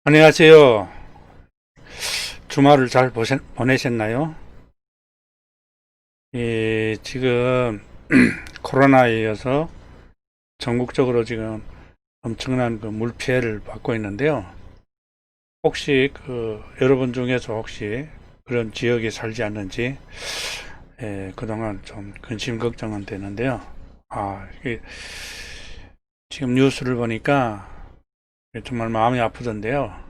안녕하세요. 주말을 잘 보내셨나요? 지금 코로나에 이어서 전국적으로 지금 엄청난 그 물피해를 받고 있는데요. 혹시 여러분 중에서 혹시 그런 지역에 살지 않는지 그동안 좀 근심 걱정은 되는데요. 이게 지금 뉴스를 보니까 정말 마음이 아프던데요.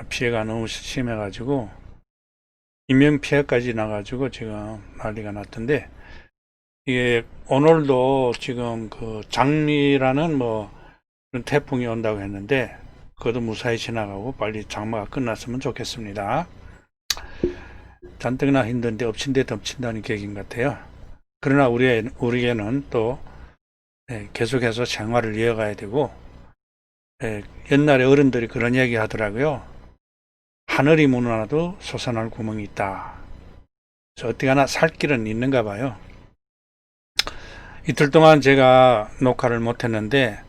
피해가 너무 심해가지고 인명피해까지 나가지고 지금 난리가 났던데, 이게 오늘도 지금 그 장미라는 그런 태풍이 온다고 했는데 그것도 무사히 지나가고 빨리 장마가 끝났으면 좋겠습니다. 잔뜩나 힘든데 엎친 데 덮친다는 계기인 것 같아요. 그러나 우리에는 또 계속해서 생활을 이어가야 되고, 옛날에 어른들이 그런 얘기 하더라고요. 하늘이 무너져도 솟아날 구멍이 있다. 어떻게 하나 살 길은 있는가 봐요. 이틀 동안 제가 녹화를 못했는데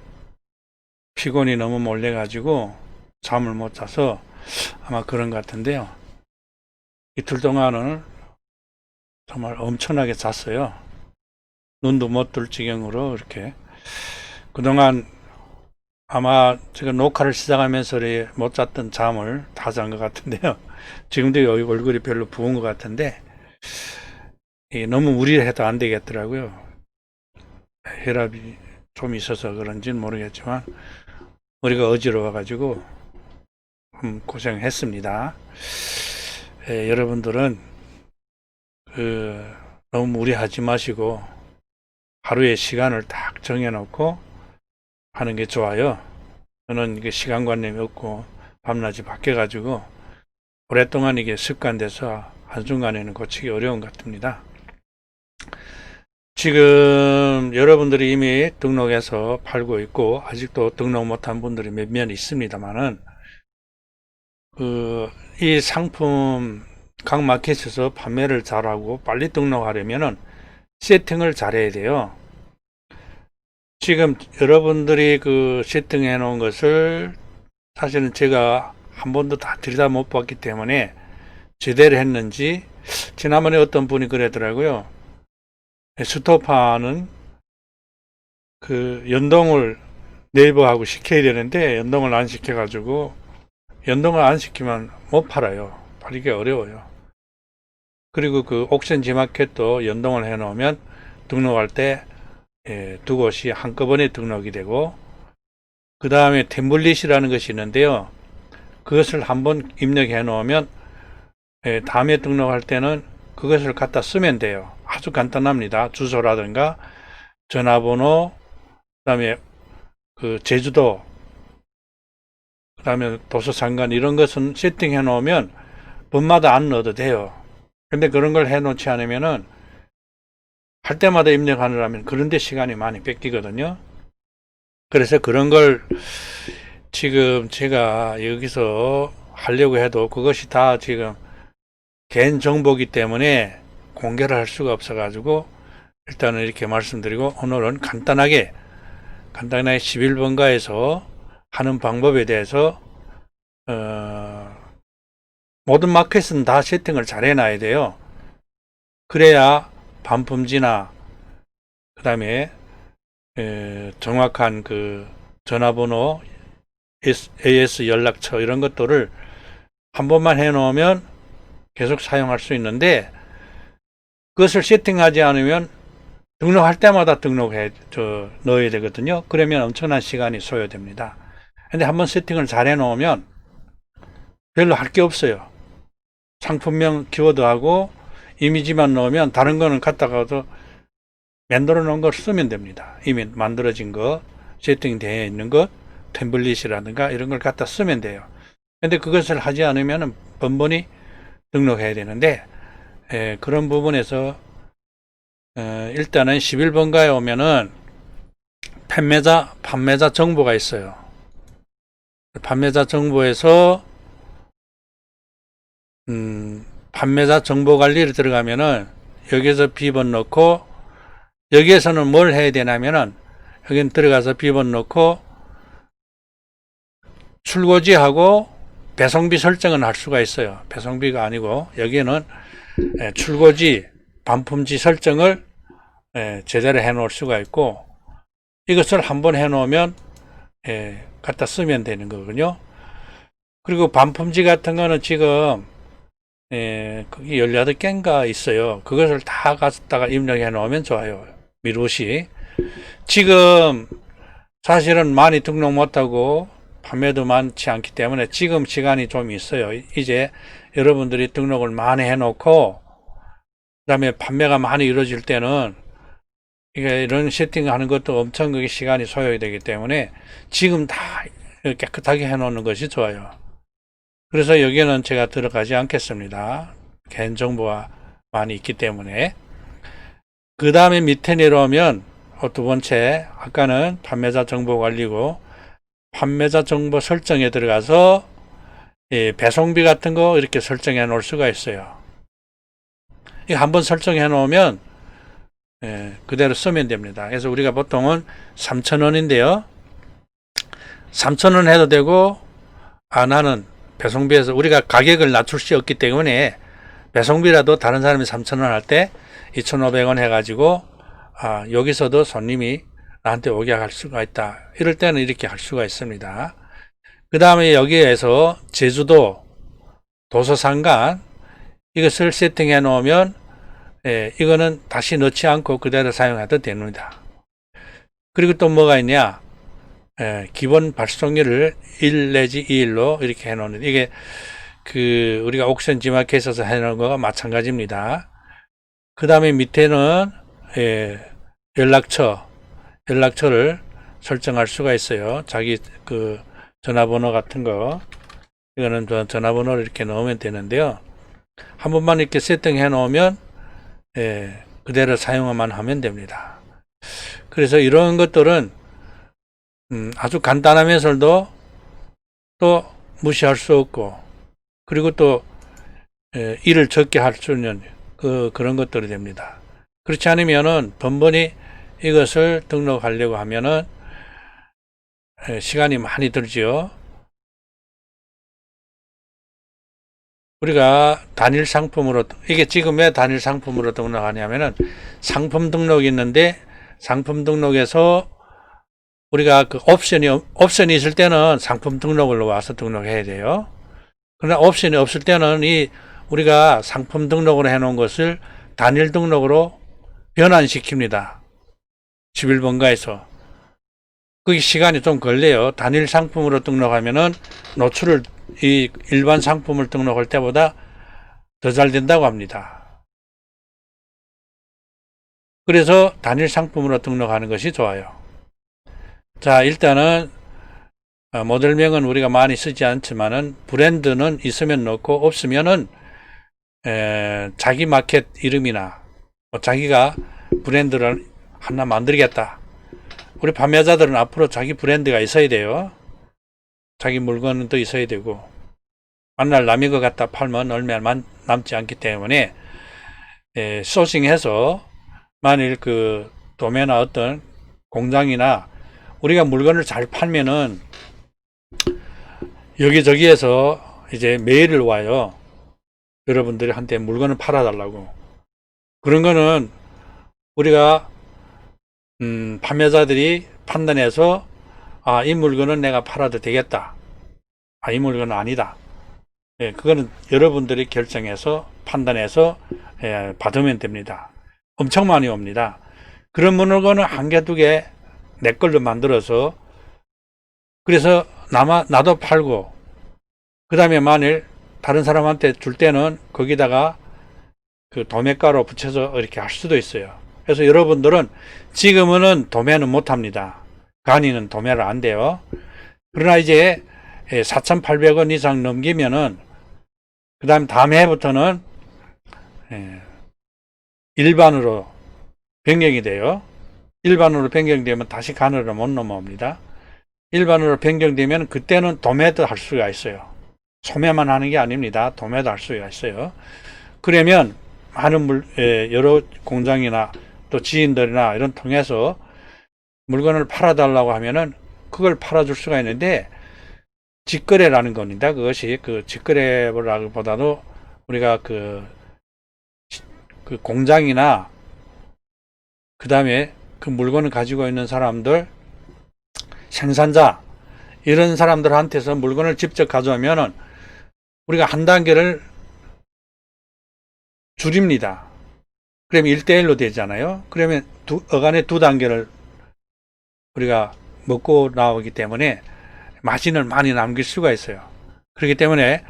피곤이 너무 몰려가지고 잠을 못 자서 아마 그런 것 같은데요. 이틀 동안은 정말 엄청나게 잤어요. 눈도 못 뜰 지경으로 이렇게. 그동안 아마 제가 녹화를 시작하면서 못 잤던 잠을 다 잔 것 같은데요. 지금도 얼굴이 별로 부은 것 같은데 너무 무리를 해도 안 되겠더라고요. 혈압이 좀 있어서 그런지는 모르겠지만 머리가 어지러워가지고 고생했습니다. 여러분들은 너무 무리하지 마시고 하루에 시간을 딱 정해놓고 하는 게 좋아요. 저는 이게 시간관념이 없고 밤낮이 바뀌어가지고 오랫동안 이게 습관돼서 한순간에는 고치기 어려운 것 같습니다. 지금 여러분들이 이미 등록해서 팔고 있고 아직도 등록 못한 분들이 몇몇 있습니다만은 이 상품 각 마켓에서 판매를 잘하고 빨리 등록하려면은 세팅을 잘해야 돼요. 지금 여러분들이 세팅해 놓은 것을 사실은 제가 한 번도 다 들여다 못 봤기 때문에 제대로 했는지, 지난번에 어떤 분이 그러더라고요. 스토파는 연동을 네이버하고 시켜야 되는데 연동을 안 시켜가지고, 연동을 안 시키면 못 팔아요. 팔기가 어려워요. 그리고 옥션 지마켓도 연동을 해 놓으면 등록할 때 두 곳이 한꺼번에 등록이 되고, 그 다음에 템블릿이라는 것이 있는데요. 그것을 한번 입력해 놓으면 다음에 등록할 때는 그것을 갖다 쓰면 돼요. 아주 간단합니다. 주소라든가 전화번호, 그 다음에 제주도, 그 다음에 도서상관, 이런 것은 세팅해 놓으면 번마다 안 넣어도 돼요. 근데 그런 걸 해 놓지 않으면은 할 때마다 입력하느라면 그런데 시간이 많이 뺏기거든요. 그래서 그런 걸 지금 제가 여기서 하려고 해도 그것이 다 지금 개인 정보이기 때문에 공개를 할 수가 없어 가지고 일단은 이렇게 말씀드리고, 오늘은 간단하게 11번가에서 하는 방법에 대해서 모든 마켓은 다 세팅을 잘 해놔야 돼요. 그래야 반품지나 그 다음에 정확한 전화번호, AS 연락처, 이런 것들을 한 번만 해놓으면 계속 사용할 수 있는데, 그것을 세팅하지 않으면 등록할 때마다 넣어야 되거든요. 그러면 엄청난 시간이 소요됩니다. 근데 한번 세팅을 잘 해놓으면 별로 할 게 없어요. 상품명 키워드하고 이미지만 넣으면 다른 거는 갖다가도 만들어 놓은 걸 쓰면 됩니다. 이미 만들어진 거, 세팅되어 있는 것, 템플릿이라든가 이런 걸 갖다 쓰면 돼요. 근데 그것을 하지 않으면 번번이 등록해야 되는데, 그런 부분에서 일단은 11번가에 오면은 판매자 정보가 있어요. 판매자 정보에서 판매자 정보 관리를 들어가면은 여기서 비번 넣고 여기에서는 뭘 해야 되냐면은 여기는 들어가서 비번 넣고 출고지하고 배송비 설정은 할 수가 있어요. 배송비가 아니고 여기에는 출고지, 반품지 설정을 제대로 해 놓을 수가 있고, 이것을 한번 해 놓으면 갖다 쓰면 되는 거거든요. 그리고 반품지 같은 거는 지금 거기 18개인가 있어요. 그것을 다 갖다가 입력해 놓으면 좋아요. 미루시. 지금 사실은 많이 등록 못하고 판매도 많지 않기 때문에 지금 시간이 좀 있어요. 이제 여러분들이 등록을 많이 해 놓고 그 다음에 판매가 많이 이루어질 때는 이게 이런 세팅하는 것도 엄청 그게 시간이 소요가 되기 때문에 지금 다 깨끗하게 해 놓는 것이 좋아요. 그래서 여기는 제가 들어가지 않겠습니다. 개인정보가 많이 있기 때문에. 그 다음에 밑에 내려오면 두 번째, 아까는 판매자 정보 관리고 판매자 정보 설정에 들어가서 배송비 같은 거 이렇게 설정해 놓을 수가 있어요. 이거 한번 설정해 놓으면 그대로 쓰면 됩니다. 그래서 우리가 보통은 3,000원인데요. 3,000원 해도 되고, 나는 배송비에서 우리가 가격을 낮출 수 없기 때문에 배송비라도 다른 사람이 3,000원 할 때 2,500원 해가지고 여기서도 손님이 나한테 오게 할 수가 있다. 이럴 때는 이렇게 할 수가 있습니다. 그 다음에 여기에서 제주도 도서상관 이것을 세팅해 놓으면 이거는 다시 넣지 않고 그대로 사용해도 됩니다. 그리고 또 뭐가 있냐, 기본 발송일을 1 내지 2일로 이렇게 해 놓는, 이게 우리가 옥션 지마켓에서 해 놓은 거가 마찬가지입니다. 그 다음에 밑에는 연락처를 설정할 수가 있어요. 자기 전화번호 같은 거, 이거는 전화번호를 이렇게 넣으면 되는데요. 한 번만 이렇게 세팅해 놓으면 그대로 사용만 하면 됩니다. 그래서 이런 것들은 아주 간단하면서도 또 무시할 수 없고, 그리고 또 일을 적게 할 수 있는 그런 것들이 됩니다. 그렇지 않으면은 번번이 이것을 등록하려고 하면은 시간이 많이 들지요. 우리가 단일 상품으로, 이게 지금 왜 단일 상품으로 등록하냐면은 상품 등록이 있는데 상품 등록에서 우리가 옵션이 있을 때는 상품 등록을 와서 등록해야 돼요. 그러나 옵션이 없을 때는 우리가 상품 등록을 해 놓은 것을 단일 등록으로 변환시킵니다. 11번가에서. 그게 시간이 좀 걸려요. 단일 상품으로 등록하면은 노출을 이 일반 상품을 등록할 때보다 더 잘 된다고 합니다. 그래서 단일 상품으로 등록하는 것이 좋아요. 자, 일단은 모델명은 우리가 많이 쓰지 않지만은 브랜드는 있으면 넣고, 없으면은 자기 마켓 이름이나 자기가 브랜드를 하나 만들겠다. 우리 판매자들은 앞으로 자기 브랜드가 있어야 돼요. 자기 물건은 또 있어야 되고, 만날 남의 거 갖다 팔면 얼마 남지 않기 때문에 소싱해서 만일 도매나 어떤 공장이나 우리가 물건을 잘 팔면은 여기저기에서 이제 메일을 와요. 여러분들이 한테 물건을 팔아달라고. 그런 거는 우리가 판매자들이 판단해서 이 물건은 내가 팔아도 되겠다. 이 물건은 아니다. 그거는 여러분들이 결정해서 판단해서 받으면 됩니다. 엄청 많이 옵니다. 그런 물건은 한 개, 두 개 내 걸로 만들어서, 그래서 나도 팔고, 그 다음에 만일 다른 사람한테 줄 때는 거기다가 도매가로 붙여서 이렇게 할 수도 있어요. 그래서 여러분들은 지금은 도매는 못 합니다. 간이는 도매를 안 돼요. 그러나 이제 4,800원 이상 넘기면은 그 다음 해부터는 일반으로 변경이 돼요. 일반으로 변경되면 다시 간으로 못 넘어옵니다. 일반으로 변경되면 그때는 도매도 할 수가 있어요. 소매만 하는 게 아닙니다. 도매도 할 수가 있어요. 그러면 많은 여러 공장이나 또 지인들이나 이런 통해서 물건을 팔아달라고 하면은 그걸 팔아줄 수가 있는데, 직거래라는 겁니다. 그것이 그 직거래라기보다도 우리가 그 공장이나 그 다음에 그 물건을 가지고 있는 사람들, 생산자, 이런 사람들한테서 물건을 직접 가져오면은 우리가 한 단계를 줄입니다. 그러면 1대1로 되잖아요. 그러면 어간의 두 단계를 우리가 먹고 나오기 때문에 마진을 많이 남길 수가 있어요. 그렇기 때문에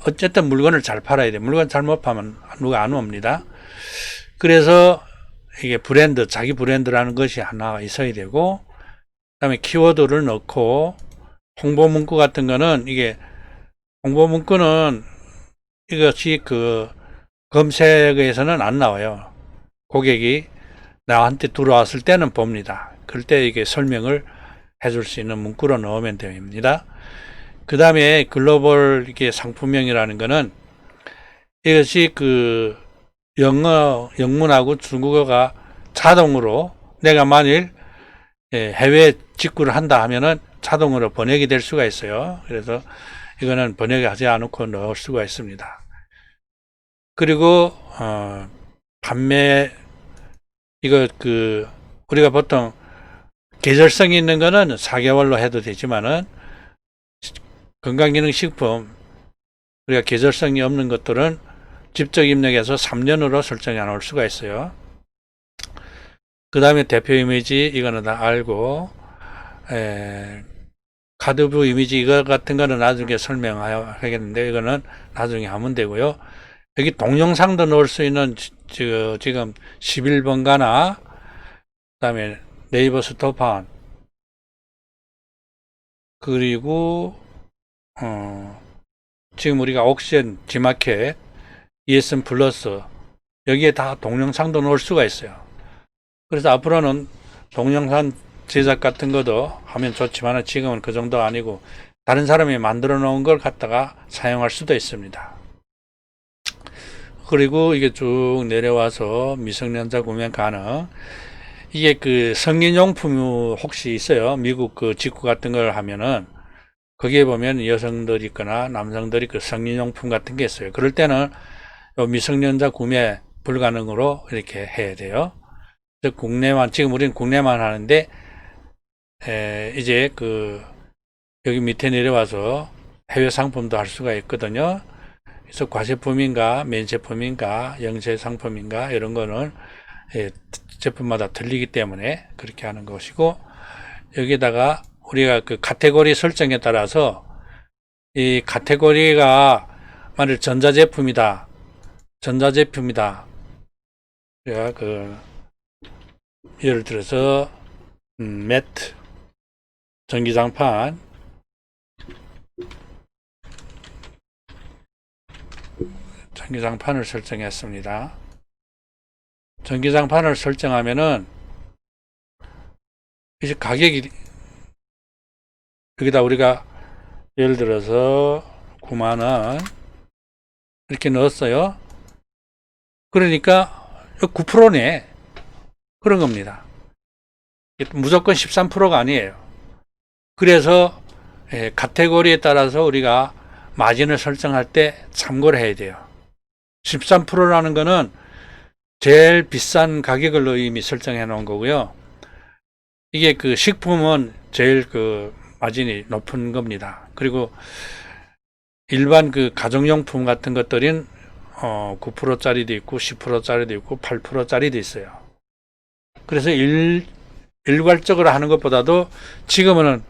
어쨌든 물건을 잘 팔아야 돼요. 물건 잘못 파면 누가 안 옵니다. 그래서 이게 브랜드, 자기 브랜드라는 것이 하나 있어야 되고, 그 다음에 키워드를 넣고, 홍보 문구 같은 거는, 이게 홍보 문구는 이것이 그 검색에서는 안 나와요. 고객이 나한테 들어왔을 때는 봅니다. 그럴 때 이게 설명을 해줄 수 있는 문구로 넣으면 됩니다. 그 다음에 글로벌 이게 상품명이라는 거는 이것이 그 영문하고 중국어가 자동으로, 내가 만일 해외 직구를 한다 하면은 자동으로 번역이 될 수가 있어요. 그래서 이거는 번역하지 않고 넣을 수가 있습니다. 그리고 판매, 이거 그 우리가 보통 계절성이 있는 거는 4개월로 해도 되지만은 건강기능식품, 우리가 계절성이 없는 것들은 직접 입력해서 3년으로 설정해 놓을 수가 있어요. 그 다음에 대표 이미지, 이거는 다 알고, 카드뷰 이미지 이거 같은 거는 나중에 설명하겠는데, 이거는 나중에 하면 되고요. 여기 동영상도 넣을 수 있는 지금 11번가나 그 다음에 네이버 스토판, 그리고 지금 우리가 옥션, 지마켓, ESN 플러스, 여기에 다 동영상도 넣을 수가 있어요. 그래서 앞으로는 동영상 제작 같은 것도 하면 좋지만 지금은 그 정도 아니고 다른 사람이 만들어 놓은 걸 갖다가 사용할 수도 있습니다. 그리고 이게 쭉 내려와서 미성년자 구매 가능. 이게 그 성인용품 혹시 있어요? 미국 그 직구 같은 걸 하면은 거기에 보면 여성들 있거나 남성들이 그 성인용품 같은 게 있어요. 그럴 때는 미성년자 구매 불가능으로 이렇게 해야 돼요. 국내만, 지금 우리는 국내만 하는데, 이제 그, 여기 밑에 내려와서 해외 상품도 할 수가 있거든요. 그래서 과제품인가, 면제품인가, 영세 상품인가, 이런 거는 제품마다 틀리기 때문에 그렇게 하는 것이고, 여기다가 우리가 그 카테고리 설정에 따라서 이 카테고리가 만일 전자제품이다. 제가 그 예를 들어서 매트, 전기장판, 전기장판을 설정했습니다. 전기장판을 설정하면은 이제 가격이, 여기다 우리가 예를 들어서 9만원 이렇게 넣었어요. 그러니까 9%네. 그런 겁니다. 무조건 13%가 아니에요. 그래서 카테고리에 따라서 우리가 마진을 설정할 때 참고를 해야 돼요. 13%라는 거는 제일 비싼 가격을 이미 설정해 놓은 거고요. 이게 그 식품은 제일 그 마진이 높은 겁니다. 그리고 일반 그 가정용품 같은 것들은 9%짜리도 있고 10%짜리도 있고 8%짜리도 있어요. 그래서 일괄적으로 하는 것보다도 지금은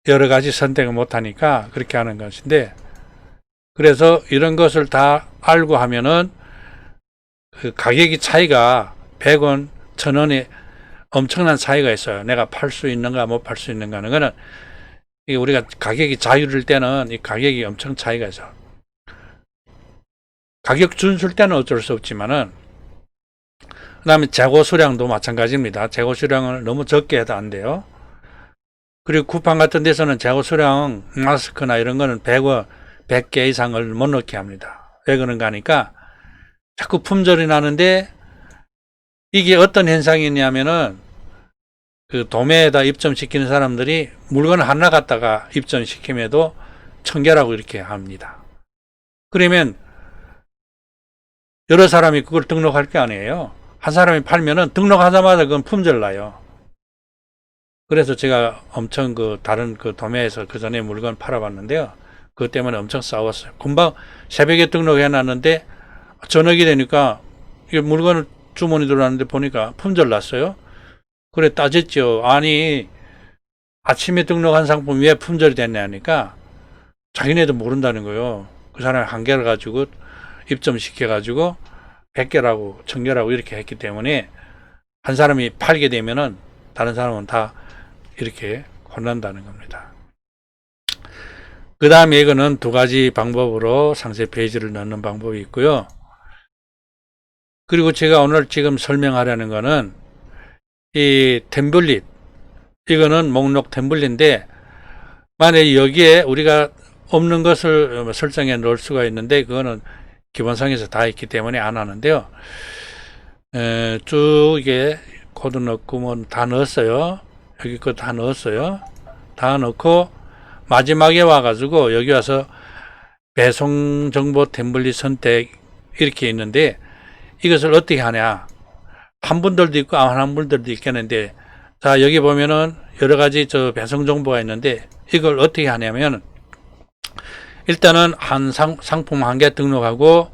여러 가지 선택을 못 하니까 그렇게 하는 것인데, 그래서 이런 것을 다 알고 하면은 그 가격이 차이가 100원, 1000원에 엄청난 차이가 있어요. 내가 팔 수 있는가 못 팔 수 있는가 하는 거는, 이게 우리가 가격이 자유일 때는 이 가격이 엄청 차이가 있어요. 가격 준수일 때는 어쩔 수 없지만은, 그 다음에 재고 수량도 마찬가지입니다. 재고 수량을 너무 적게 해도 안 돼요. 그리고 쿠팡 같은 데서는 재고 수량, 마스크나 이런 거는 100개 이상을 못 넣게 합니다. 왜 그런가 하니까 자꾸 품절이 나는데 이게 어떤 현상이냐면은 그 도매에다 입점시키는 사람들이 물건을 하나 갖다가 입점시킴에도 1000개라고 이렇게 합니다. 그러면 여러 사람이 그걸 등록할 게 아니에요. 한 사람이 팔면은 등록하자마자 그건 품절 나요. 그래서 제가 엄청 그 다른 그 도매에서 그 전에 물건 팔아봤는데요. 그것 때문에 엄청 싸웠어요. 금방 새벽에 등록해 놨는데 저녁이 되니까 이 물건을 주문이 들어왔는데 보니까 품절 났어요. 그래 따졌죠. 아니 아침에 등록한 상품이 왜 품절이 됐냐 하니까 자기네도 모른다는 거예요. 그 사람이 한 개를 가지고 입점시켜 가지고 100개라고 1000개라고 이렇게 했기 때문에 한 사람이 팔게 되면은 다른 사람은 다 이렇게 혼난다는 겁니다. 그 다음에 이거는 두 가지 방법으로 상세 페이지를 넣는 방법이 있고요. 그리고 제가 오늘 지금 설명하려는 거는 이 템블릿, 이거는 목록 템블릿인데 만약에 여기에 우리가 없는 것을 설정해 놓을 수가 있는데 그거는 기본상에서 다 있기 때문에 안 하는데요. 쭉 이게 코드 넣고 뭐 다 넣었어요. 여기 거 다 넣었어요. 다 넣고 마지막에 와가지고 여기 와서 배송 정보 템플릿 선택 이렇게 있는데 이것을 어떻게 하냐. 한 분들도 있고 안 한 분들도 있겠는데 자 여기 보면은 여러 가지 저 배송 정보가 있는데 이걸 어떻게 하냐면 일단은 한 상품 한 개 등록하고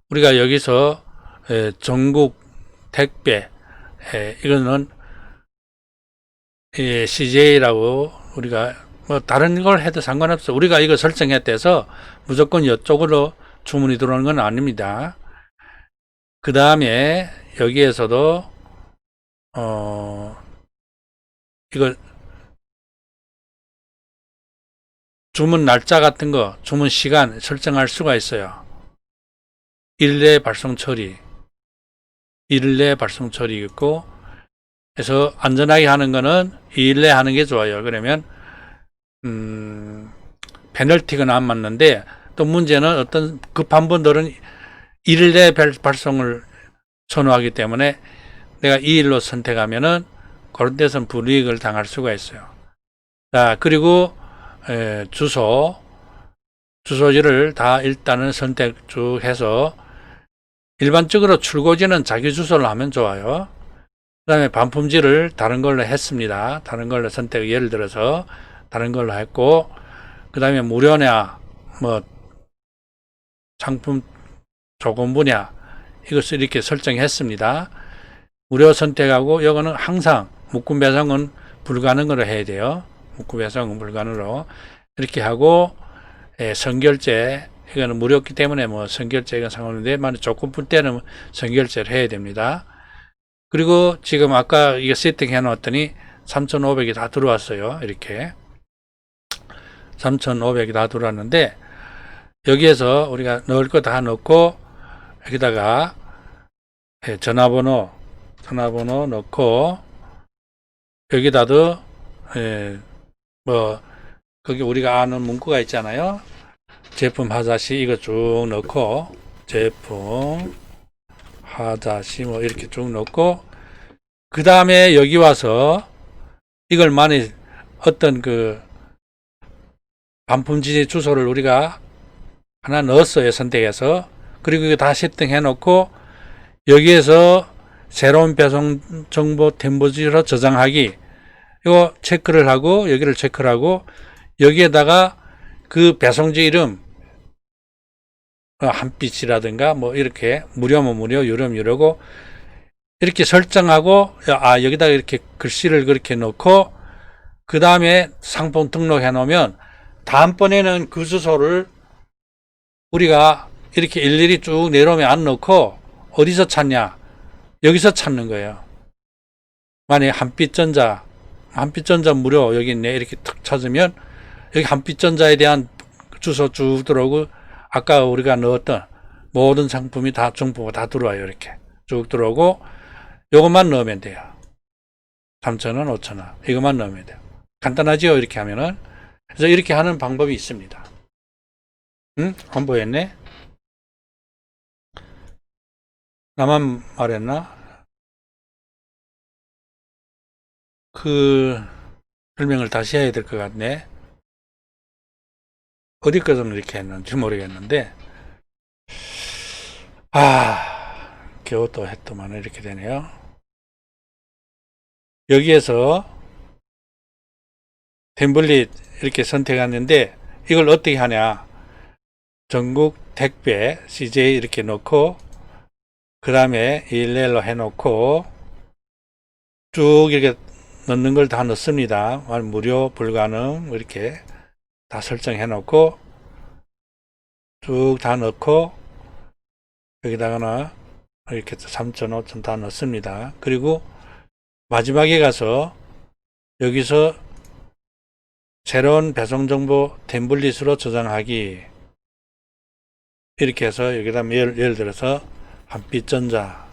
우리가 여기서 전국 택배 이거는 CJ라고 우리가 뭐 다른 걸 해도 상관없어. 우리가 이거 설정했대서 무조건 이쪽으로 주문이 들어오는 건 아닙니다. 그 다음에 여기에서도 이거 주문 날짜 같은 거, 주문 시간 설정할 수가 있어요. 일 내 발송 처리, 일일 내 발송 처리 있고, 그래서 안전하게 하는 거는 2일 내에 하는 게 좋아요. 그러면 페널티가 안 맞는데 또 문제는 어떤 급한 분들은 1일 내에 발송을 선호하기 때문에 내가 2일로 선택하면은 그런 데서는 불이익을 당할 수가 있어요. 자, 그리고 주소지를 다 일단은 선택 쭉 해서 일반적으로 출고지는 자기 주소를 하면 좋아요. 그 다음에 반품지를 다른 걸로 했습니다. 다른 걸로 선택, 예를 들어서 다른 걸로 했고, 그 다음에 무료냐, 뭐, 상품 조건부냐, 이것을 이렇게 설정했습니다. 무료 선택하고, 이거는 항상 묶음 배송은 불가능으로 해야 돼요. 묶음 배송은 불가능으로. 이렇게 하고, 선결제, 이거는 무료였기 때문에 뭐 선결제가 상관없는데, 만약 조건부 때는 선결제를 해야 됩니다. 그리고 지금 아까 이거 세팅해 놨더니 3,500이 다 들어왔어요. 이렇게 3,500이 다 들어왔는데 여기에서 우리가 넣을 거 다 넣고 여기다가 전화번호 넣고 여기다도 뭐 거기 우리가 아는 문구가 있잖아요. 제품 하자시 이거 쭉 넣고 제품 하자시 뭐 이렇게 쭉 넣고 그 다음에 여기 와서 이걸 만약 어떤 그 반품지 주소를 우리가 하나 넣었어요. 선택해서. 그리고 이거 다 세팅해 놓고 여기에서 새로운 배송 정보 템포지로 저장하기 이거 체크를 하고 여기를 체크를 하고 여기에다가 그 배송지 이름 한빛이라든가 뭐 이렇게 무료면 무료 유료면 유료고 이렇게 설정하고 여기다가 이렇게 글씨를 그렇게 넣고 그 다음에 상품 등록해 놓으면 다음번에는 그 주소를 우리가 이렇게 일일이 쭉 내려오면 안 넣고 어디서 찾냐 여기서 찾는 거예요. 만약에 한빛전자 무료 여기 있네 이렇게 탁 찾으면 여기 한빛전자에 대한 주소 쭉 들어오고 아까 우리가 넣었던 모든 상품이 다 정보가 다 들어와요. 이렇게 쭉 들어오고 요것만 넣으면 돼요. 3,000원, 5,000원 이것만 넣으면 돼요. 간단하죠? 이렇게 하면은. 그래서 이렇게 하는 방법이 있습니다. 응? 안 보였네? 나만 말했나? 그 설명을 다시 해야 될 것 같네. 어디 거든 이렇게 했는지 모르겠는데, 겨우 또 했더만 이렇게 되네요. 여기에서 템플릿 이렇게 선택했는데, 이걸 어떻게 하냐. 전국 택배 CJ 이렇게 넣고, 그 다음에 일일로 해놓고, 쭉 이렇게 넣는 걸 다 넣습니다. 무료, 불가능, 이렇게 다 설정해 놓고, 쭉 다 넣고, 여기다가는 이렇게 3.5점 다 넣습니다. 그리고 마지막에 가서 여기서 새로운 배송정보 템플릿으로 저장하기 이렇게 해서 여기다 예를 들어서 한빛전자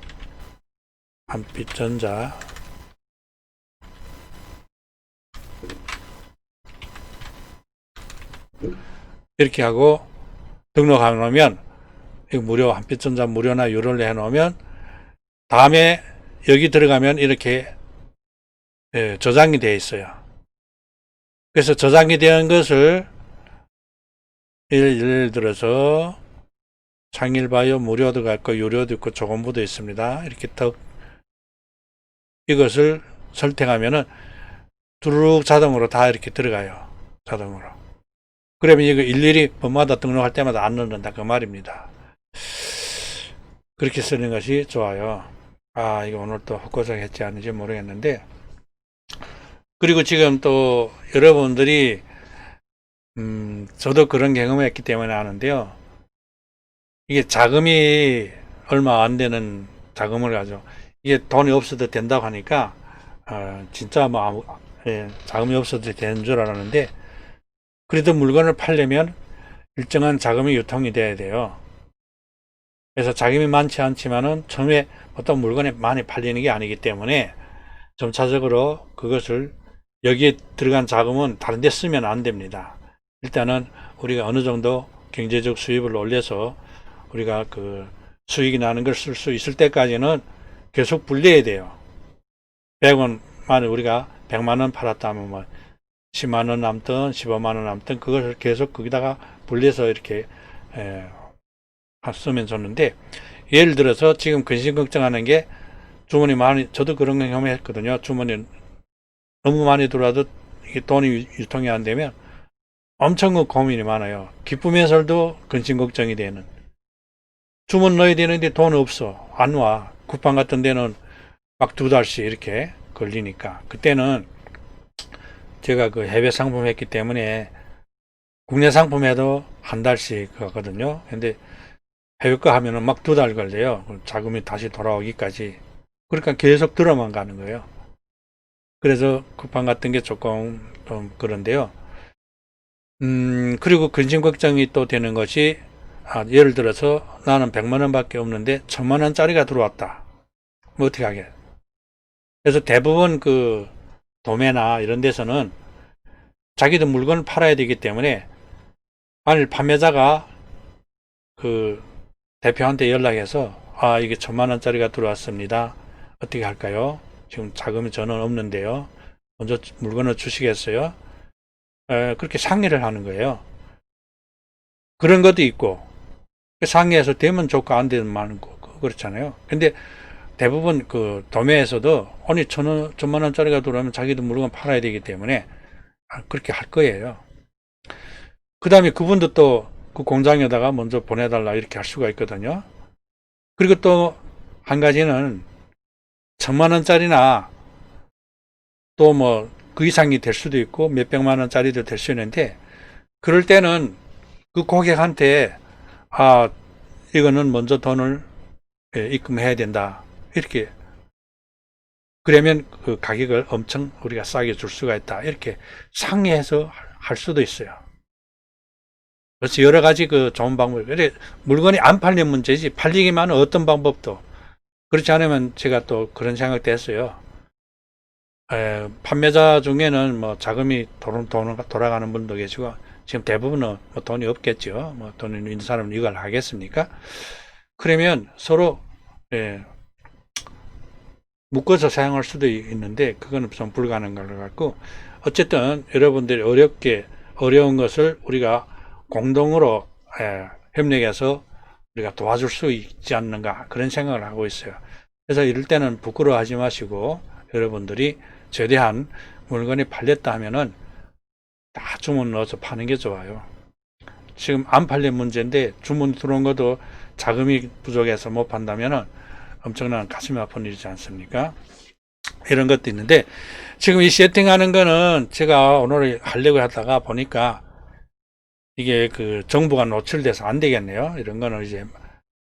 이렇게 하고 등록해 놓으면 이거 무료, 한빛전자 무료나 유료를 해 놓으면 다음에 여기 들어가면 이렇게 저장이 되어 있어요. 그래서 저장이 된 것을 예를 들어서 창일바이오 무료도 있고 유료도 있고 조건부도 있습니다. 이렇게 턱 이것을 선택하면은 두루룩 자동으로 다 이렇게 들어가요. 자동으로. 그러면 이거 일일이 번마다 등록할 때마다 안 넣는다 그 말입니다. 그렇게 쓰는 것이 좋아요. 이거 오늘 또 헛고생 했지 않은지 모르겠는데, 그리고 지금 또 여러분들이 저도 그런 경험을 했기 때문에 아는데요. 이게 자금이 얼마 안 되는 자금을 가지고 이게 돈이 없어도 된다고 하니까 진짜 뭐 자금이 없어도 되는 줄 알았는데, 그래도 물건을 팔려면 일정한 자금이 유통이 돼야 돼요. 그래서 자금이 많지 않지만은 처음에 어떤 물건이 많이 팔리는 게 아니기 때문에 점차적으로 그것을 여기에 들어간 자금은 다른 데 쓰면 안 됩니다. 일단은 우리가 어느 정도 경제적 수입을 올려서 우리가 그 수익이 나는 걸 쓸 수 있을 때까지는 계속 불려야 돼요. 100원, 만약 우리가 100만원 팔았다 하면 뭐 10만원 남든 15만원 남든 그것을 계속 거기다가 불려서 이렇게 쓰면 좋는데, 예를 들어서 지금 근심 걱정하는 게 주문이 많이, 저도 그런 경험했거든요. 주문이 너무 많이 들어와도 이게 돈이 유통이 안 되면 엄청 고민이 많아요. 기쁨에서도 근심 걱정이 되는. 주문 넣어야 되는데 돈 없어. 안 와. 쿠팡 같은 데는 막 2달씩 이렇게 걸리니까. 그때는 제가 그 해외 상품 했기 때문에 국내 상품 해도 한 달씩 가거든요. 근데 해외 거 하면은 막 2달 걸려요. 자금이 다시 돌아오기까지. 그러니까 계속 들어만 가는 거예요. 그래서 쿠팡 같은 게 조금 좀 그런데요. 그리고 근심 걱정이 또 되는 것이, 예를 들어서 나는 100만원 밖에 없는데 1000만원짜리가 들어왔다. 뭐 어떻게 하게. 그래서 대부분 그 도매나 이런 데서는 자기도 물건을 팔아야 되기 때문에, 만일 판매자가 그 대표한테 연락해서 이게 1000만원짜리가 들어왔습니다. 어떻게 할까요? 지금 자금이 저는 없는데요. 먼저 물건을 주시겠어요? 그렇게 상의를 하는 거예요. 그런 것도 있고, 상의해서 되면 좋고 안 되면 많고 그렇잖아요. 근데 대부분 그 도매에서도 아니 1000만원짜리가 들어오면 자기도 물건 팔아야 되기 때문에 그렇게 할 거예요. 그 다음에 그분도 또 그 공장에다가 먼저 보내달라 이렇게 할 수가 있거든요. 그리고 또 한 가지는 1000만원짜리나 또 뭐 그 이상이 될 수도 있고 몇백만원짜리도 될 수 있는데, 그럴 때는 그 고객한테 이거는 먼저 돈을 입금해야 된다 이렇게, 그러면 그 가격을 엄청 우리가 싸게 줄 수가 있다 이렇게 상의해서 할 수도 있어요. 그래서 여러 가지 그 좋은 방법이, 그래 물건이 안 팔리는 문제지 팔리기만 하는 어떤 방법도, 그렇지 않으면 제가 또 그런 생각도 했어요. 판매자 중에는 뭐 자금이 돌아가는 분도 계시고, 지금 대부분은 뭐 돈이 없겠죠. 뭐 돈이 있는 사람은 이걸 하겠습니까? 그러면 서로 묶어서 사용할 수도 있는데 그거는 좀 불가능한 것 같고, 어쨌든 여러분들이 어려운 것을 우리가 공동으로 협력해서 우리가 도와줄 수 있지 않는가, 그런 생각을 하고 있어요. 그래서 이럴 때는 부끄러워하지 마시고, 여러분들이 최대한 물건이 팔렸다 하면은 다 주문 넣어서 파는 게 좋아요. 지금 안 팔린 문제인데 주문 들어온 것도 자금이 부족해서 못 판다면은 엄청난 가슴이 아픈 일이지 않습니까? 이런 것도 있는데, 지금 이 세팅하는 거는 제가 오늘 하려고 하다가 보니까 이게 그 정보가 노출돼서 안 되겠네요. 이런 거는 이제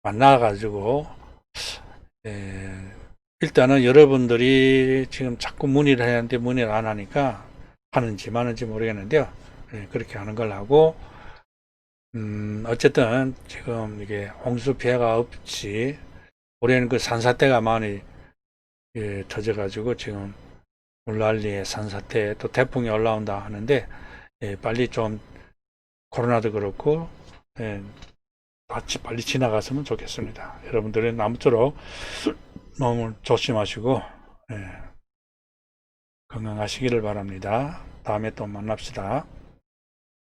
만나가지고, 일단은 여러분들이 지금 자꾸 문의를 해야 하는데 문의를 안 하니까 하는지 마는지 모르겠는데요. 그렇게 하는 걸 하고, 어쨌든 지금 이게 홍수 피해가 없이, 올해는 그 산사태가 많이 터져가지고 지금 물난리에 산사태, 또 태풍이 올라온다 하는데, 빨리 좀 코로나도 그렇고 빨리 지나갔으면 좋겠습니다. 여러분들은 아무쪼록 너무 조심하시고 건강하시기를 바랍니다. 다음에 또 만납시다.